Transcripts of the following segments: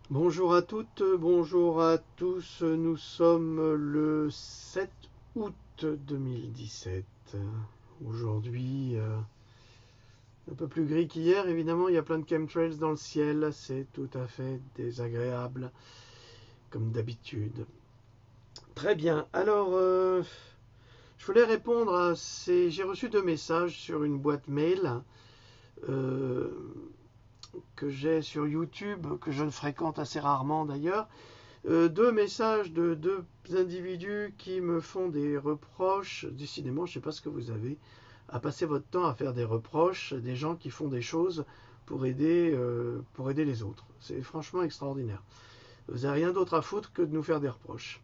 Bonjour à toutes, bonjour à tous. Nous sommes le 7 août 2017. Aujourd'hui, un peu plus gris qu'hier, évidemment, il y a plein de chemtrails dans le ciel. C'est tout à fait désagréable, comme d'habitude. Très bien. Alors, je voulais répondre à ces. J'ai reçu deux messages sur une boîte mail euh, que j'ai sur YouTube, que je ne fréquente assez rarement d'ailleurs. Deux messages de deux individus qui me font des reproches. Décidément, je ne sais pas ce que vous avez à passer votre temps à faire des reproches, des gens qui font des choses pour aider les autres. C'est franchement extraordinaire. Vous n'avez rien d'autre à foutre que de nous faire des reproches.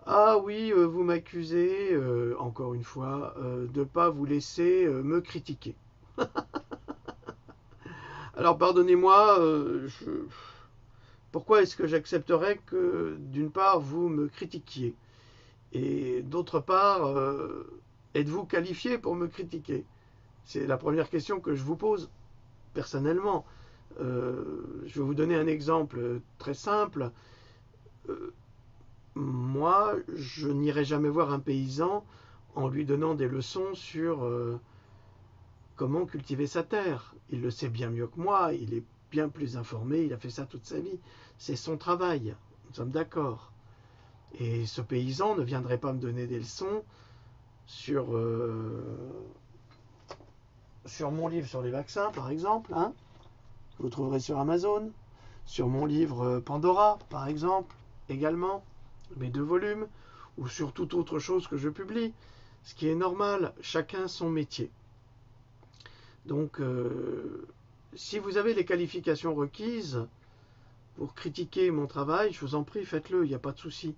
Ah oui, vous m'accusez, encore une fois, de ne pas vous laisser me critiquer. Alors pardonnez-moi, pourquoi est-ce que j'accepterais que d'une part vous me critiquiez et d'autre part, êtes-vous qualifié pour me critiquer? C'est la première question que je vous pose personnellement. Je vais vous donner un exemple très simple. Euh, Moi, je n'irai jamais voir un paysan en lui donnant des leçons sur comment cultiver sa terre. Il le sait bien mieux que moi, il est bien plus informé, il a fait ça toute sa vie. C'est son travail, nous sommes d'accord. Et ce paysan ne viendrait pas me donner des leçons sur, sur mon livre sur les vaccins, par exemple, hein, que vous trouverez sur Amazon, sur mon livre Pandora, par exemple, également, mes deux volumes, ou sur toute autre chose que je publie. Ce qui est normal, chacun son métier. Donc, si vous avez les qualifications requises pour critiquer mon travail, je vous en prie, faites-le, il n'y a pas de souci.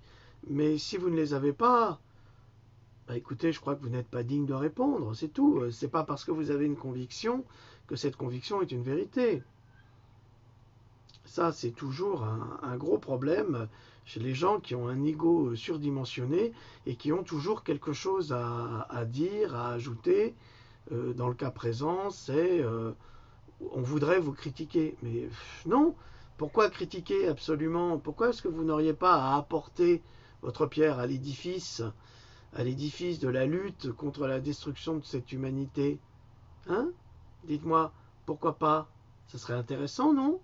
Mais si vous ne les avez pas, bah écoutez, je crois que vous n'êtes pas digne de répondre, c'est tout. C'est pas parce que vous avez une conviction que cette conviction est une vérité. Ça, c'est toujours un gros problème chez les gens qui ont un ego surdimensionné et qui ont toujours quelque chose à dire, à ajouter. Dans le cas présent, c'est on voudrait vous critiquer. Mais non, pourquoi critiquer absolument? Pourquoi est-ce que vous n'auriez pas à apporter votre pierre à l'édifice de la lutte contre la destruction de cette humanité? Hein? Dites-moi, pourquoi pas? Ça serait intéressant, non?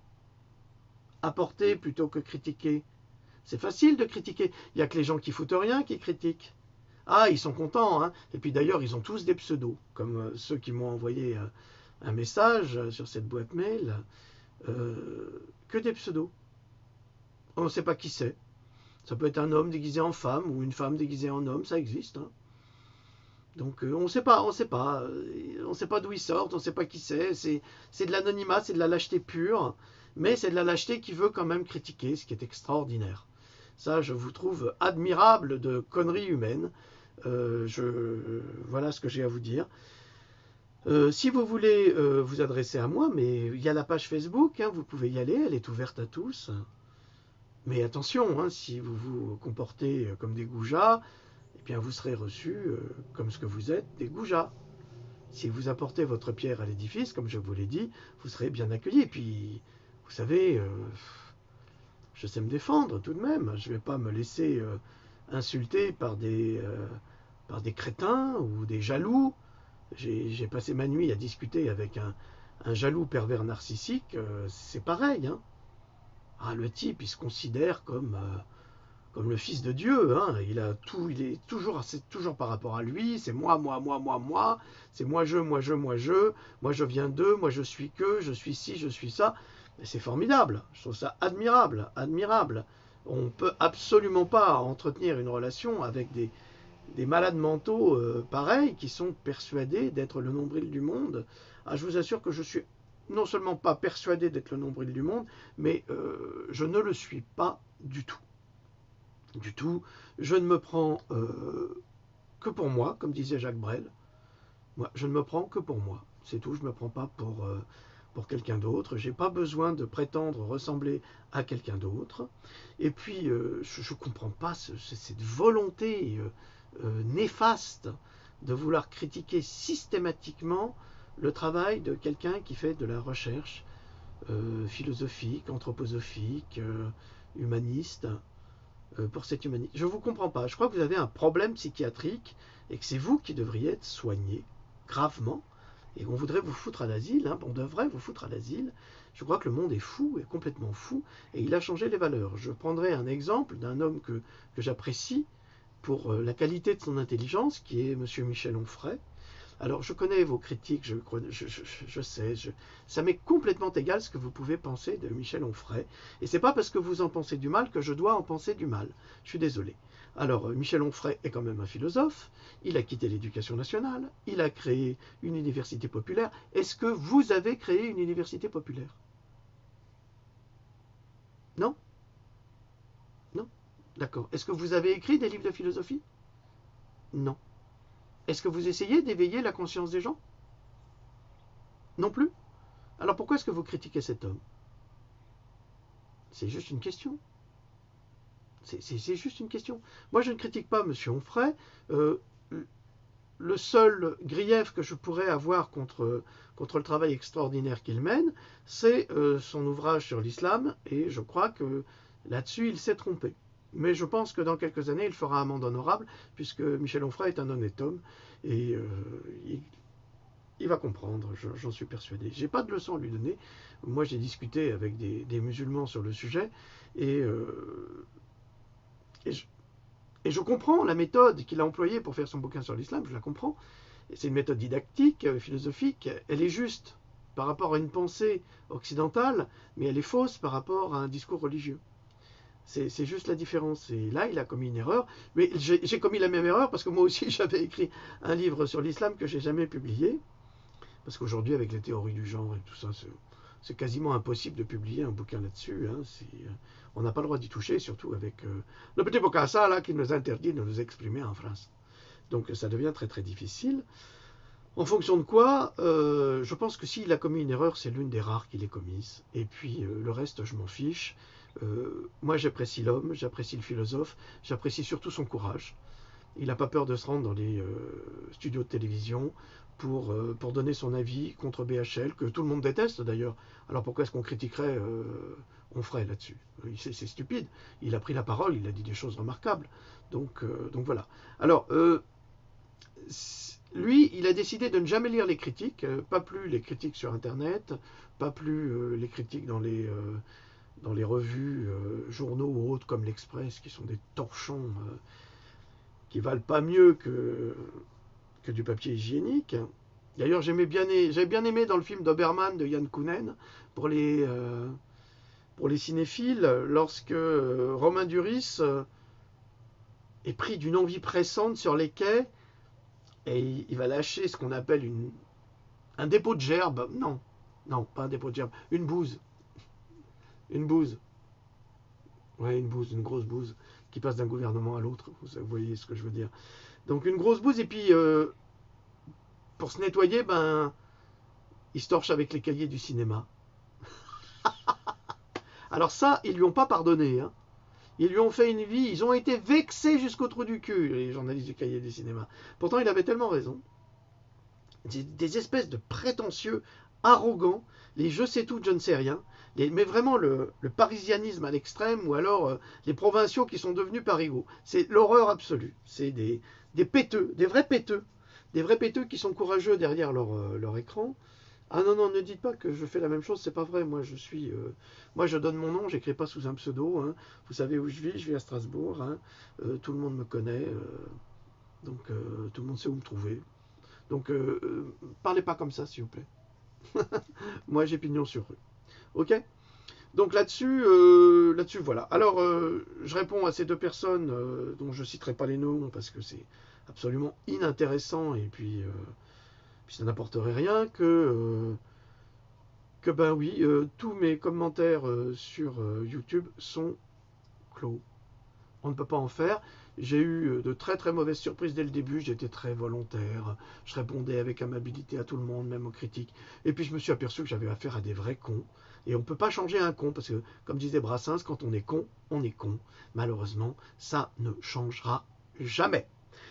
Apporter plutôt que critiquer. C'est facile de critiquer. Il n'y a que les gens qui foutent rien qui critiquent. Ah, ils sont contents, hein. Et puis d'ailleurs, ils ont tous des pseudos, comme ceux qui m'ont envoyé un message sur cette boîte mail. Que des pseudos. On ne sait pas qui c'est. Ça peut être un homme déguisé en femme ou une femme déguisée en homme, ça existe, hein. Donc on ne sait pas, on sait pas d'où ils sortent, on ne sait pas qui c'est. C'est de l'anonymat, c'est de la lâcheté pure, mais c'est de la lâcheté qui veut quand même critiquer, ce qui est extraordinaire. Ça, je vous trouve admirable de conneries humaines. Voilà ce que j'ai à vous dire. Si vous voulez vous adresser à moi, mais il y a la page Facebook, hein, vous pouvez y aller, elle est ouverte à tous. Mais attention, hein, si vous vous comportez comme des goujats, eh bien vous serez reçus comme ce que vous êtes, des goujats. Si vous apportez votre pierre à l'édifice, comme je vous l'ai dit, vous serez bien accueillis. Et puis, vous savez, je sais me défendre tout de même. Je ne vais pas me laisser insulter par des crétins ou des jaloux. J'ai passé ma nuit à discuter avec un jaloux pervers narcissique. C'est pareil, hein. Ah, le type, il se considère comme le fils de Dieu, hein. Il est toujours, c'est toujours par rapport à lui. C'est moi. C'est moi je viens d'eux, moi je suis que, je suis ci, je suis ça. Mais c'est formidable. Je trouve ça admirable, admirable. On peut absolument pas entretenir une relation avec des malades mentaux pareils qui sont persuadés d'être le nombril du monde. Ah, je vous assure que je suis non seulement pas persuadé d'être le nombril du monde, mais je ne le suis pas du tout. Du tout. Je ne me prends que pour moi, comme disait Jacques Brel. Moi, je ne me prends que pour moi. C'est tout. Je ne me prends pas pour quelqu'un d'autre. Je n'ai pas besoin de prétendre ressembler à quelqu'un d'autre. Et puis, je ne comprends pas cette volonté néfaste de vouloir critiquer systématiquement le travail de quelqu'un qui fait de la recherche philosophique, anthroposophique, humaniste, pour cette humanité. Je ne vous comprends pas. Je crois que vous avez un problème psychiatrique et que c'est vous qui devriez être soigné gravement. Et on voudrait vous foutre à l'asile, hein, on devrait vous foutre à l'asile. Je crois que le monde est fou, est complètement fou, et il a changé les valeurs. Je prendrai un exemple d'un homme que j'apprécie pour la qualité de son intelligence, qui est M. Michel Onfray. Alors, je connais vos critiques, je sais, ça m'est complètement égal ce que vous pouvez penser de Michel Onfray. Et c'est pas parce que vous en pensez du mal que je dois en penser du mal. Je suis désolé. Alors, Michel Onfray est quand même un philosophe, il a quitté l'éducation nationale, il a créé une université populaire. Est-ce que vous avez créé une université populaire? Non? Non? D'accord. Est-ce que vous avez écrit des livres de philosophie? Non. Est-ce que vous essayez d'éveiller la conscience des gens? Non plus. Alors pourquoi est-ce que vous critiquez cet homme? C'est juste une question. C'est juste une question. Moi, je ne critique pas M. Onfray. Le seul grief que je pourrais avoir contre le travail extraordinaire qu'il mène, c'est son ouvrage sur l'islam, et je crois que là-dessus, il s'est trompé. Mais je pense que dans quelques années, il fera amende honorable, puisque Michel Onfray est un honnête homme, et il va comprendre, j'en suis persuadé. J'ai pas de leçon à lui donner. Moi, j'ai discuté avec des musulmans sur le sujet, et je comprends la méthode qu'il a employée pour faire son bouquin sur l'islam, je la comprends. C'est une méthode didactique, philosophique, elle est juste par rapport à une pensée occidentale, mais elle est fausse par rapport à un discours religieux. C'est juste la différence. Et là, il a commis une erreur. Mais j'ai commis la même erreur parce que moi aussi, j'avais écrit un livre sur l'islam que j'ai jamais publié. Parce qu'aujourd'hui, avec les théories du genre et tout ça, c'est quasiment impossible de publier un bouquin là-dessus. Hein. On n'a pas le droit d'y toucher, surtout avec le petit Bokassa là qui nous interdit de nous exprimer en France. Donc ça devient très très difficile. En fonction de quoi, je pense que s'il a commis une erreur, c'est l'une des rares qu'il ait commises. Et puis le reste, je m'en fiche. Moi, j'apprécie l'homme, j'apprécie le philosophe, j'apprécie surtout son courage. Il n'a pas peur de se rendre dans les studios de télévision pour donner son avis contre BHL, que tout le monde déteste d'ailleurs. Alors pourquoi est-ce qu'on critiquerait Onfray là-dessus? C'est stupide. Il a pris la parole, il a dit des choses remarquables. Donc voilà. Alors, lui, il a décidé de ne jamais lire les critiques, pas plus les critiques sur Internet, pas plus les critiques dans les revues, journaux ou autres comme l'Express, qui sont des torchons qui valent pas mieux que du papier hygiénique. D'ailleurs, j'avais bien aimé dans le film d'Oberman de Yann Kounen, pour les cinéphiles, lorsque Romain Duris est pris d'une envie pressante sur les quais, et il va lâcher ce qu'on appelle un dépôt de gerbe. Non, pas un dépôt de gerbe, une bouse. Une bouse. Ouais, une bouse, une grosse bouse, qui passe d'un gouvernement à l'autre. Vous voyez ce que je veux dire. Donc une grosse bouse, et puis pour se nettoyer, il se torche avec les cahiers du cinéma. Alors ça, ils lui ont pas pardonné. Hein. Ils lui ont fait une vie, ils ont été vexés jusqu'au trou du cul, les journalistes du cahier du cinéma. Pourtant, il avait tellement raison. Des espèces de prétentieux, arrogants, les je sais tout, je ne sais rien, mais vraiment le parisianisme à l'extrême, ou alors les provinciaux qui sont devenus parigots. C'est l'horreur absolue. C'est des péteux, des vrais péteux qui sont courageux derrière leur écran. Ah non, ne dites pas que je fais la même chose, c'est pas vrai. Moi, je donne mon nom, j'écris pas sous un pseudo. Hein. Vous savez où je vis à Strasbourg. Hein. Tout le monde me connaît, donc tout le monde sait où me trouver. Donc, parlez pas comme ça, s'il vous plaît. Moi, j'ai pignon sur rue. Ok? Donc là-dessus, voilà. Alors, je réponds à ces deux personnes dont je citerai pas les noms parce que c'est absolument inintéressant et puis ça n'apporterait rien que ben oui, tous mes commentaires sur YouTube sont clos. On ne peut pas en faire. J'ai eu de très très mauvaises surprises dès le début, j'étais très volontaire, je répondais avec amabilité à tout le monde, même aux critiques. Et puis je me suis aperçu que j'avais affaire à des vrais cons. Et on ne peut pas changer un con, parce que comme disait Brassens, quand on est con, on est con. Malheureusement, ça ne changera jamais.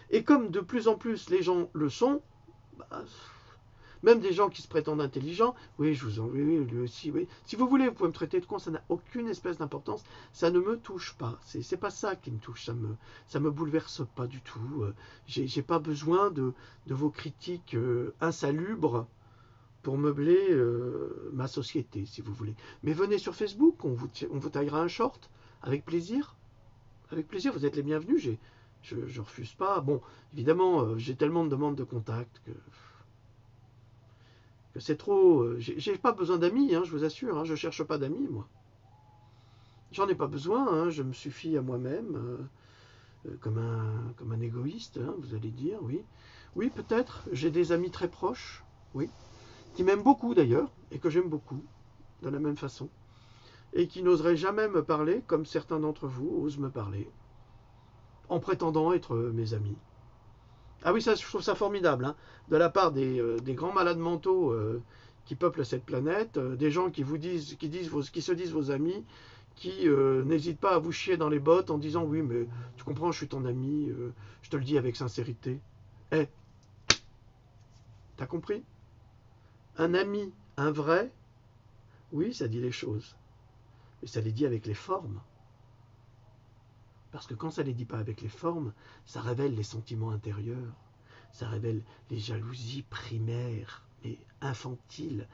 Et comme de plus en plus les gens le sont, Même des gens qui se prétendent intelligents, oui, je vous en, oui, lui aussi, oui. Si vous voulez, vous pouvez me traiter de con, ça n'a aucune espèce d'importance, ça ne me touche pas. C'est pas ça qui me touche, ça me bouleverse pas du tout. J'ai pas besoin de vos critiques insalubres pour meubler ma société, si vous voulez. Mais venez sur Facebook, on vous taillera un short, avec plaisir. Avec plaisir, vous êtes les bienvenus, je refuse pas. Bon, évidemment, j'ai tellement de demandes de contact que c'est trop. J'ai pas besoin d'amis, hein, je vous assure, hein, je cherche pas d'amis, moi. J'en ai pas besoin, hein, je me suffis à moi-même, comme un égoïste, hein, vous allez dire, oui. Oui, peut-être, j'ai des amis très proches, oui, qui m'aiment beaucoup d'ailleurs, et que j'aime beaucoup, de la même façon, et qui n'oseraient jamais me parler comme certains d'entre vous osent me parler, en prétendant être mes amis. Ah oui, ça, je trouve ça formidable, hein, de la part des grands malades mentaux qui peuplent cette planète, des gens qui se disent vos amis, qui n'hésitent pas à vous chier dans les bottes en disant oui, mais tu comprends, je suis ton ami, je te le dis avec sincérité. Eh, t'as compris? Un ami, un vrai, oui, ça dit les choses, mais ça les dit avec les formes. Parce que quand ça ne les dit pas avec les formes, ça révèle les sentiments intérieurs, ça révèle les jalousies primaires, mais infantiles,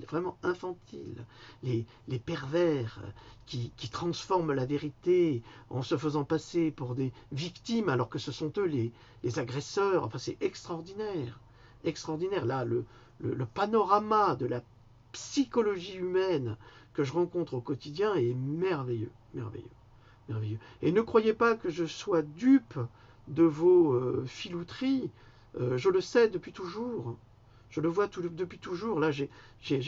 vraiment infantiles, les pervers qui transforment la vérité en se faisant passer pour des victimes alors que ce sont eux les agresseurs. Enfin, c'est extraordinaire, extraordinaire. Là, le panorama de la psychologie humaine que je rencontre au quotidien est merveilleux, merveilleux. Merveilleux. Et ne croyez pas que je sois dupe de vos filouteries. Je le sais depuis toujours. Je le vois depuis toujours. Là, j'ai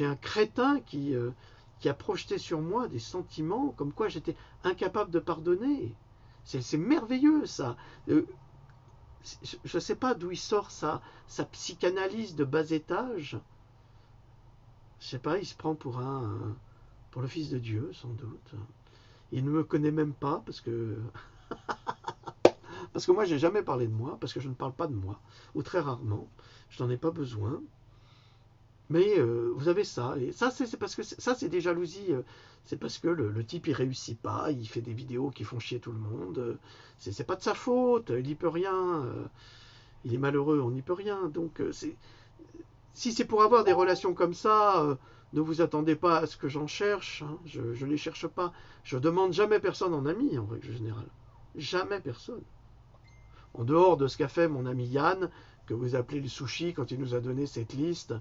un crétin qui a projeté sur moi des sentiments comme quoi j'étais incapable de pardonner. C'est merveilleux, ça. Je ne sais pas d'où il sort sa psychanalyse de bas étage. Je ne sais pas, il se prend pour le fils de Dieu, sans doute. Il ne me connaît même pas parce que moi j'ai jamais parlé de moi, parce que je ne parle pas de moi, ou très rarement, je n'en ai pas besoin. Mais vous avez ça, et ça c'est parce que ça c'est des jalousies, c'est parce que le type il réussit pas, il fait des vidéos qui font chier tout le monde, c'est pas de sa faute, il n'y peut rien, il est malheureux, on n'y peut rien. Donc si c'est pour avoir des relations comme ça, ne vous attendez pas à ce que j'en cherche, hein. Je ne les cherche pas. Je demande jamais personne en ami, en règle générale. Jamais personne. En dehors de ce qu'a fait mon ami Yann, que vous appelez le sushi, quand il nous a donné cette liste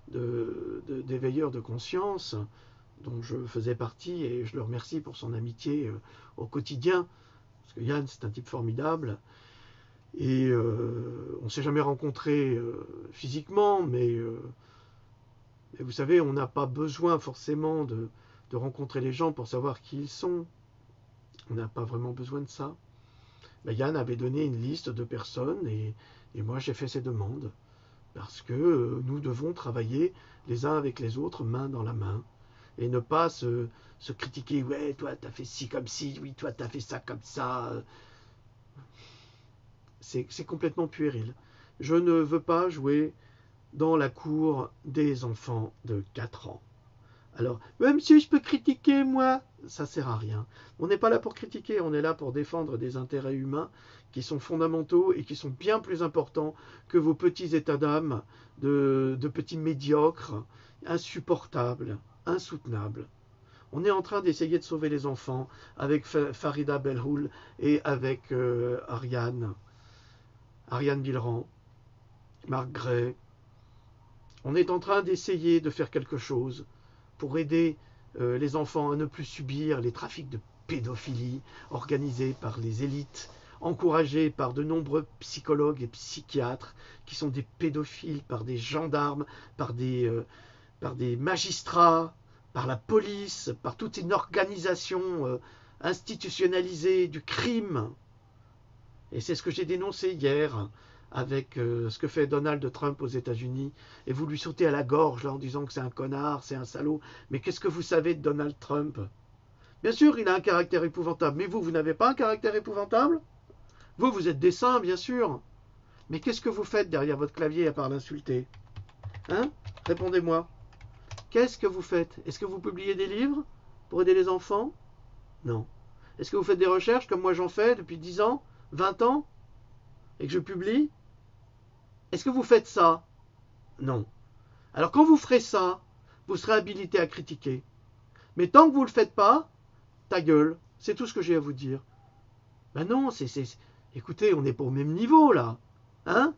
d'éveilleurs de conscience, dont je faisais partie, et je le remercie pour son amitié au quotidien, parce que Yann, c'est un type formidable. Et on ne s'est jamais rencontrés physiquement, mais vous savez, on n'a pas besoin forcément de rencontrer les gens pour savoir qui ils sont. On n'a pas vraiment besoin de ça. Ben, Yann avait donné une liste de personnes et moi j'ai fait ces demandes. Parce que nous devons travailler les uns avec les autres, main dans la main. Et ne pas se critiquer. Ouais, toi t'as fait ci comme ci, oui, toi t'as fait ça comme ça. C'est complètement puéril. Je ne veux pas jouer dans la cour des enfants de 4 ans. Alors, même si je peux critiquer, moi, ça sert à rien. On n'est pas là pour critiquer, on est là pour défendre des intérêts humains qui sont fondamentaux et qui sont bien plus importants que vos petits états d'âme de petits médiocres, insupportables, insoutenables. On est en train d'essayer de sauver les enfants avec Farida Belhoul et avec Ariane Bilran, Marc Gray. On est en train d'essayer de faire quelque chose pour aider les enfants à ne plus subir les trafics de pédophilie organisés par les élites, encouragés par de nombreux psychologues et psychiatres qui sont des pédophiles, par des gendarmes, par des magistrats, par la police, par toute une organisation institutionnalisée du crime. Et c'est ce que j'ai dénoncé hier avec ce que fait Donald Trump aux États-Unis, et vous lui sautez à la gorge là, en disant que c'est un connard, c'est un salaud. Mais qu'est-ce que vous savez de Donald Trump? Bien sûr, il a un caractère épouvantable, mais vous n'avez pas un caractère épouvantable? Vous êtes des saints, bien sûr. Mais qu'est-ce que vous faites derrière votre clavier à part l'insulter? Hein? Répondez-moi. Qu'est-ce que vous faites? Est-ce que vous publiez des livres pour aider les enfants? Non. Est-ce que vous faites des recherches comme moi j'en fais depuis 10 ans, 20 ans, et que je publie? Est-ce que vous faites ça? Non. Alors quand vous ferez ça, vous serez habilité à critiquer. Mais tant que vous ne le faites pas, ta gueule, c'est tout ce que j'ai à vous dire. Ben non, écoutez, on n'est pas au même niveau là. Hein?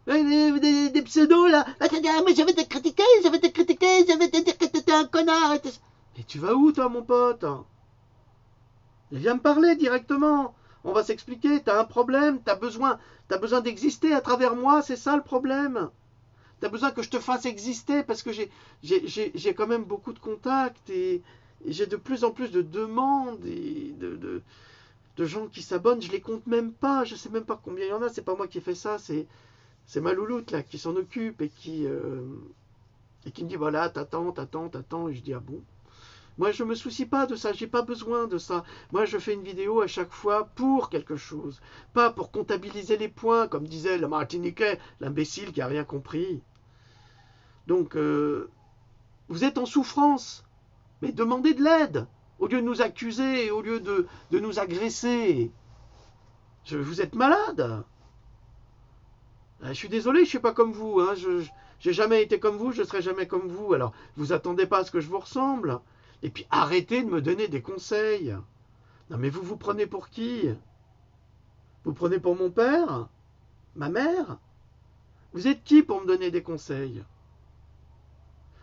Des pseudos là. Mais j'avais été critiqué, j'avais été dire que t'étais un connard. Et tu vas où toi mon pote? Viens me parler directement. On va s'expliquer, t'as un problème, t'as besoin d'exister à travers moi, c'est ça le problème. T'as besoin que je te fasse exister parce que j'ai quand même beaucoup de contacts et j'ai de plus en plus de demandes et de gens qui s'abonnent. Je les compte même pas, je sais même pas combien il y en a. C'est pas moi qui ai fait ça, c'est ma louloute là qui s'en occupe et qui me dit voilà, t'attends. Et je dis ah bon. Moi, je ne me soucie pas de ça, j'ai pas besoin de ça. Moi, je fais une vidéo à chaque fois pour quelque chose, pas pour comptabiliser les points, comme disait le Martiniquais, l'imbécile qui n'a rien compris. Donc, vous êtes en souffrance, mais demandez de l'aide, au lieu de nous accuser, au lieu de nous agresser. Vous êtes malade. Je suis désolé, je ne suis pas comme vous. Hein. Je n'ai jamais été comme vous, je ne serai jamais comme vous. Alors, vous attendez pas à ce que je vous ressemble. Et puis arrêtez de me donner des conseils. Non mais vous prenez pour qui? Vous prenez pour mon père? Ma mère? Vous êtes qui pour me donner des conseils?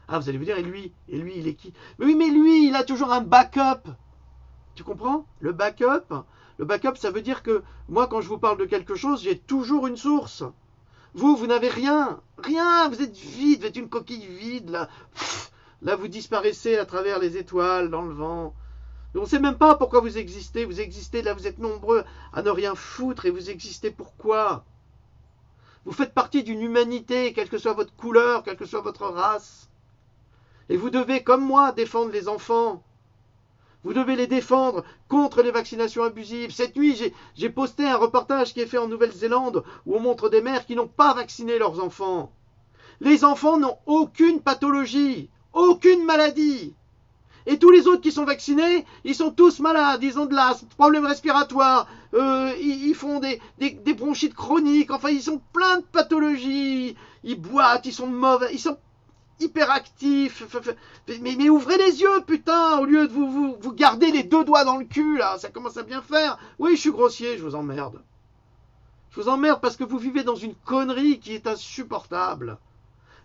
Ah, vous allez vous dire, et lui, il est qui? Mais oui, mais lui, il a toujours un backup. Tu comprends? Le backup, ça veut dire que moi, quand je vous parle de quelque chose, j'ai toujours une source. Vous n'avez rien. Rien, vous êtes vide, vous êtes une coquille vide, là. Là, vous disparaissez à travers les étoiles, dans le vent. Et on ne sait même pas pourquoi vous existez. Vous existez, là, vous êtes nombreux à ne rien foutre. Et vous existez pourquoi? Vous faites partie d'une humanité, quelle que soit votre couleur, quelle que soit votre race. Et vous devez, comme moi, défendre les enfants. Vous devez les défendre contre les vaccinations abusives. Cette nuit, j'ai posté un reportage qui est fait en Nouvelle-Zélande où on montre des mères qui n'ont pas vacciné leurs enfants. Les enfants n'ont aucune pathologie. Aucune maladie. Et tous les autres qui sont vaccinés, ils sont tous malades, ils ont de l'asthme, problèmes respiratoires, ils font des bronchites chroniques, enfin ils ont plein de pathologies, ils boitent, ils sont mauvais, ils sont hyperactifs. Mais ouvrez les yeux, putain, au lieu de vous garder les deux doigts dans le cul, là, ça commence à bien faire. Oui, je suis grossier, je vous emmerde. Je vous emmerde parce que vous vivez dans une connerie qui est insupportable.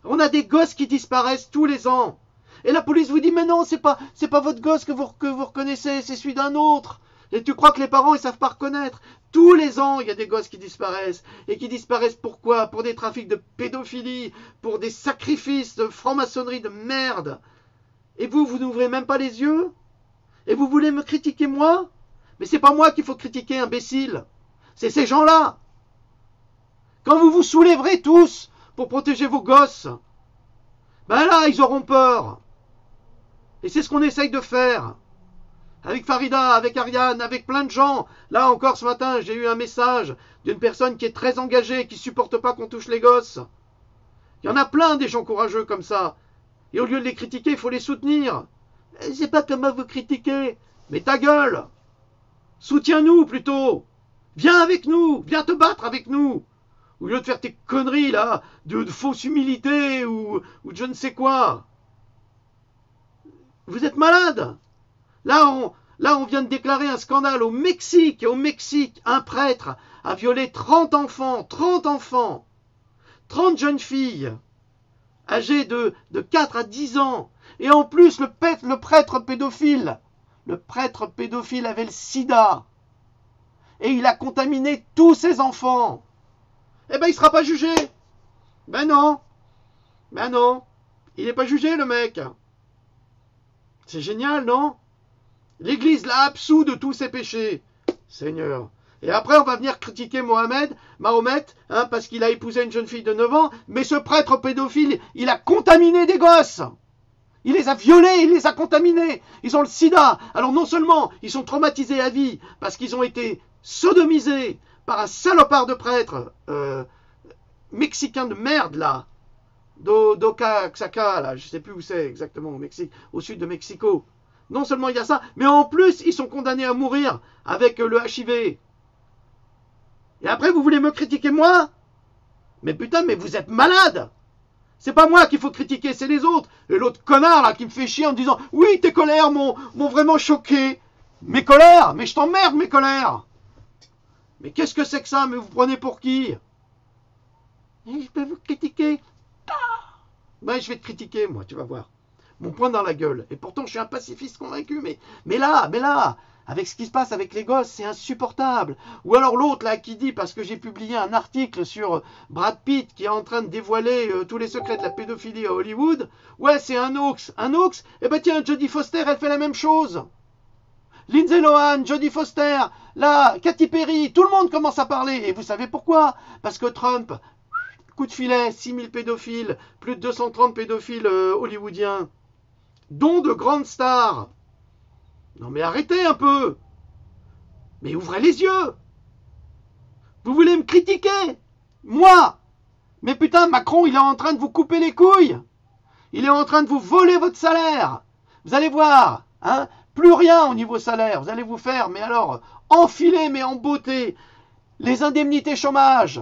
On a des gosses qui disparaissent tous les ans. Et la police vous dit, mais non, c'est pas votre gosse que vous reconnaissez, c'est celui d'un autre. Et tu crois que les parents, ils savent pas reconnaître. Tous les ans, il y a des gosses qui disparaissent. Et qui disparaissent pourquoi? Pour des trafics de pédophilie, pour des sacrifices de franc-maçonnerie de merde. Et vous n'ouvrez même pas les yeux? Et vous voulez me critiquer moi? Mais c'est pas moi qu'il faut critiquer, imbécile. C'est ces gens-là. Quand vous vous soulèverez tous pour protéger vos gosses, ben là, ils auront peur. Et c'est ce qu'on essaye de faire. Avec Farida, avec Ariane, avec plein de gens. Là encore ce matin, j'ai eu un message d'une personne qui est très engagée, qui ne supporte pas qu'on touche les gosses. Il y en a plein des gens courageux comme ça. Et au lieu de les critiquer, il faut les soutenir. Je sais pas comment vous critiquer. Mais ta gueule. Soutiens-nous plutôt. Viens avec nous. Viens te battre avec nous. Au lieu de faire tes conneries là, de fausse humilité ou de je ne sais quoi. Vous êtes malade. Là, on vient de déclarer un scandale au Mexique. Et au Mexique, un prêtre a violé 30 enfants, 30 jeunes filles, âgées de 4 à 10 ans. Et en plus, le prêtre pédophile avait le sida. Et il a contaminé tous ses enfants. Eh ben, il ne sera pas jugé. Ben non. Il n'est pas jugé, le mec. C'est génial, non? L'Église l'a absous de tous ses péchés. Seigneur. Et après, on va venir critiquer Mahomet, parce qu'il a épousé une jeune fille de 9 ans. Mais ce prêtre pédophile, il a contaminé des gosses. Il les a violés, il les a contaminés. Ils ont le sida. Alors non seulement ils sont traumatisés à vie, parce qu'ils ont été sodomisés par un salopard de prêtre mexicain de merde, là. d'Oaxaca, là, je ne sais plus où c'est exactement, au Mexique, au sud de Mexico. Non seulement il y a ça, mais en plus, ils sont condamnés à mourir avec le HIV. Et après, vous voulez me critiquer moi? Mais putain, mais vous êtes malade! C'est pas moi qu'il faut critiquer, c'est les autres. Et l'autre connard là qui me fait chier en disant oui, tes colères m'ont vraiment choqué. Mes colères? Mais je t'emmerde mes colères. Mais qu'est-ce que c'est que ça? Mais vous prenez pour qui? Et je peux vous critiquer. Ben, je vais te critiquer moi, tu vas voir. Mon poing dans la gueule. Et pourtant je suis un pacifiste convaincu, mais là, avec ce qui se passe avec les gosses, c'est insupportable. Ou alors l'autre là qui dit, parce que j'ai publié un article sur Brad Pitt qui est en train de dévoiler tous les secrets de la pédophilie à Hollywood, ouais c'est un hoax. Un hoax? Eh ben tiens, Jodie Foster, elle fait la même chose. Lindsay Lohan, Jodie Foster, là, Katy Perry, tout le monde commence à parler. Et vous savez pourquoi? Parce que Trump, coup de filet, 6000 pédophiles, plus de 230 pédophiles hollywoodiens, dont de grandes stars. Non mais arrêtez un peu. Mais ouvrez les yeux. Vous voulez me critiquer? Moi? Mais putain, Macron, il est en train de vous couper les couilles. Il est en train de vous voler votre salaire. Vous allez voir, hein? Plus rien au niveau salaire. Vous allez vous faire, mais alors, enfiler, mais en beauté, les indemnités chômage.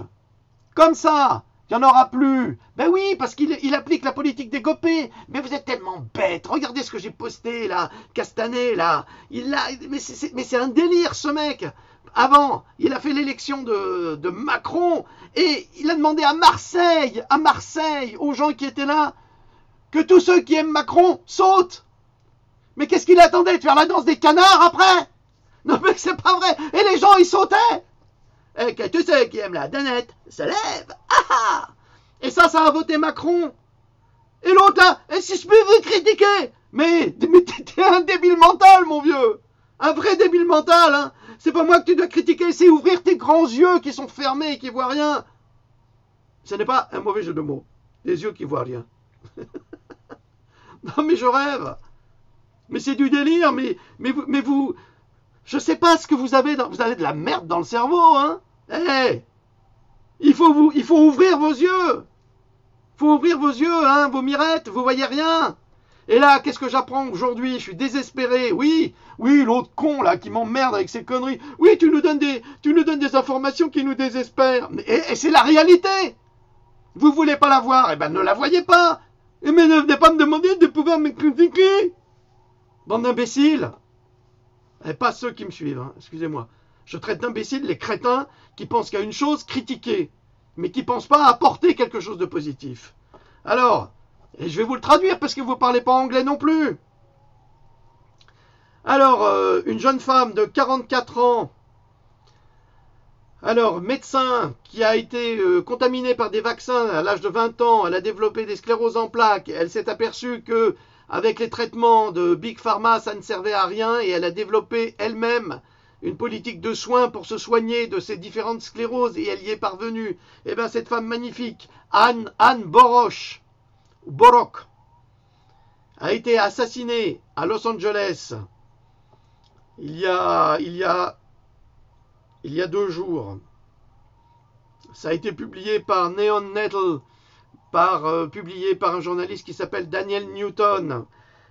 Comme ça. Il n'y en aura plus. Ben oui, parce qu'il applique la politique des gopés. Mais vous êtes tellement bêtes. Regardez ce que j'ai posté, là. Castanet, là. Mais c'est un délire, ce mec. Avant, il a fait l'élection de Macron. Et il a demandé à Marseille, aux gens qui étaient là, que tous ceux qui aiment Macron sautent. Mais qu'est-ce qu'il attendait? De faire la danse des canards après? Non, mais c'est pas vrai. Et les gens, ils sautaient. Et que tous ceux qui aiment la danette se lèvent. Ah ah! Et ça a voté Macron. Et l'autre là, et si je peux vous critiquer? Mais t'es un débile mental, mon vieux. Un vrai débile mental, hein. C'est pas moi que tu dois critiquer, c'est ouvrir tes grands yeux qui sont fermés et qui voient rien. Ce n'est pas un mauvais jeu de mots. Des yeux qui voient rien. Non mais je rêve. Mais c'est du délire, mais vous... Je sais pas ce que vous avez vous avez de la merde dans le cerveau, hein. Hey, il faut ouvrir vos yeux. Faut ouvrir vos yeux, hein, vos mirettes, vous voyez rien. Et là, qu'est-ce que j'apprends aujourd'hui? Je suis désespéré. Oui, l'autre con là qui m'emmerde avec ses conneries. Oui, tu nous donnes des informations qui nous désespèrent. Et c'est la réalité. Vous voulez pas la voir? Eh ben ne la voyez pas. Mais ne venez pas me demander de pouvoir me critiquer. Bande d'imbéciles. Et pas ceux qui me suivent, hein, excusez-moi. Je traite d'imbéciles les crétins qui pensent qu'à une chose, critiquer, mais qui ne pensent pas apporter quelque chose de positif. Alors, et je vais vous le traduire parce que vous ne parlez pas anglais non plus. Alors, une jeune femme de 44 ans, alors médecin qui a été contaminée par des vaccins à l'âge de 20 ans, elle a développé des scléroses en plaques, elle s'est aperçue que avec les traitements de Big Pharma, ça ne servait à rien et elle a développé elle-même une politique de soins pour se soigner de ces différentes scléroses et elle y est parvenue. Et bien cette femme magnifique, Anne Boroch, a été assassinée à Los Angeles il y a 2 jours. Ça a été publié par Neon Nettle, publié par un journaliste qui s'appelle Daniel Newton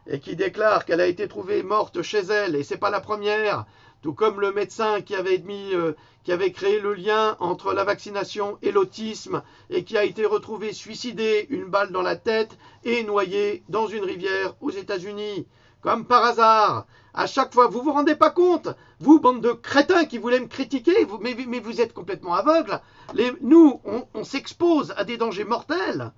et qui déclare qu'elle a été trouvée morte chez elle et c'est pas la première, tout comme le médecin qui avait créé le lien entre la vaccination et l'autisme et qui a été retrouvé suicidé, une balle dans la tête et noyé dans une rivière aux États-Unis. Comme par hasard, à chaque fois, vous vous rendez pas compte, vous, bande de crétins qui voulaient me critiquer, mais vous êtes complètement aveugles. Nous, on s'expose à des dangers mortels,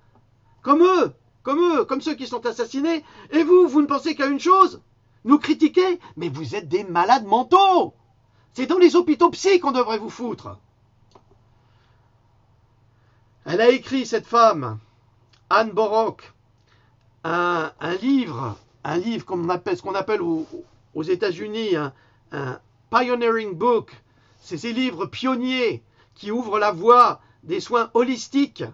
comme eux, comme ceux qui sont assassinés. Et vous ne pensez qu'à une chose, nous critiquer, mais vous êtes des malades mentaux. C'est dans les hôpitaux psy qu'on devrait vous foutre. Elle a écrit, cette femme, Anne Boroch, un livre ce qu'on appelle aux États-Unis un pioneering book. C'est ces livres pionniers qui ouvrent la voie des soins holistiques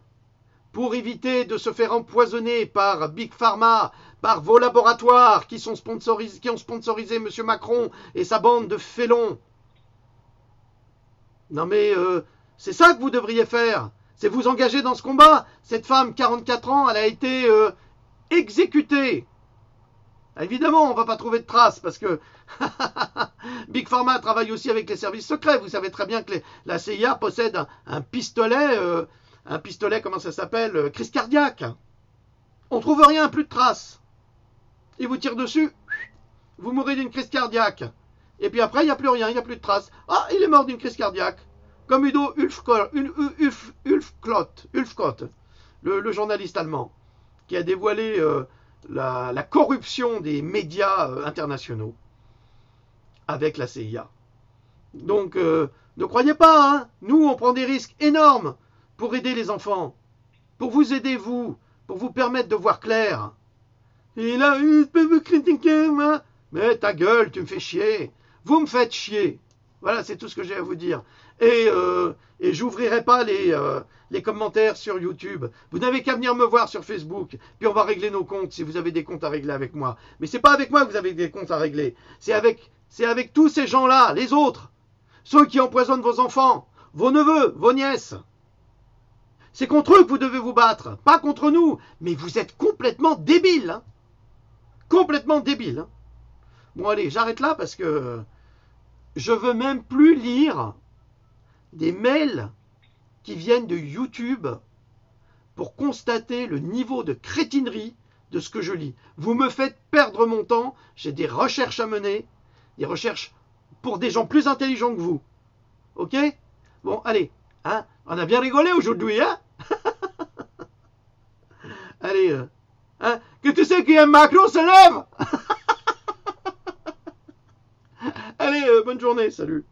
pour éviter de se faire empoisonner par Big Pharma, par vos laboratoires qui ont sponsorisé M. Macron et sa bande de félons. Non mais c'est ça que vous devriez faire. C'est vous engager dans ce combat. Cette femme, 44 ans, elle a été exécutée. Évidemment, on ne va pas trouver de traces parce que Big Pharma travaille aussi avec les services secrets. Vous savez très bien que la CIA possède un pistolet, comment ça s'appelle, crise cardiaque. On ne trouve rien, plus de traces. Ils vous tirent dessus, vous mourrez d'une crise cardiaque. Et puis après, il n'y a plus rien, il n'y a plus de traces. Ah, il est mort d'une crise cardiaque. Comme Udo Ulfkott, le journaliste allemand, qui a dévoilé la corruption des médias internationaux avec la CIA. Donc, ne croyez pas, hein, nous, on prend des risques énormes pour aider les enfants, pour vous aider, vous, pour vous permettre de voir clair. Et là, je peux vous critiquer, moi. Mais ta gueule, tu me fais chier. Vous me faites chier. Voilà, c'est tout ce que j'ai à vous dire. Et j'ouvrirai pas les commentaires sur YouTube. Vous n'avez qu'à venir me voir sur Facebook. Puis on va régler nos comptes si vous avez des comptes à régler avec moi. Mais c'est pas avec moi que vous avez des comptes à régler. C'est avec tous ces gens-là, les autres. Ceux qui empoisonnent vos enfants, vos neveux, vos nièces. C'est contre eux que vous devez vous battre, pas contre nous. Mais vous êtes complètement débiles. Hein. Complètement débiles. Hein. Bon allez, j'arrête là parce que je veux même plus lire des mails qui viennent de YouTube pour constater le niveau de crétinerie de ce que je lis. Vous me faites perdre mon temps, j'ai des recherches à mener, des recherches pour des gens plus intelligents que vous. Ok? Bon, allez, hein, on a bien rigolé aujourd'hui, hein? Allez, hein, que tu sais qu'il y a un Macron se lève. Allez, bonne journée, salut.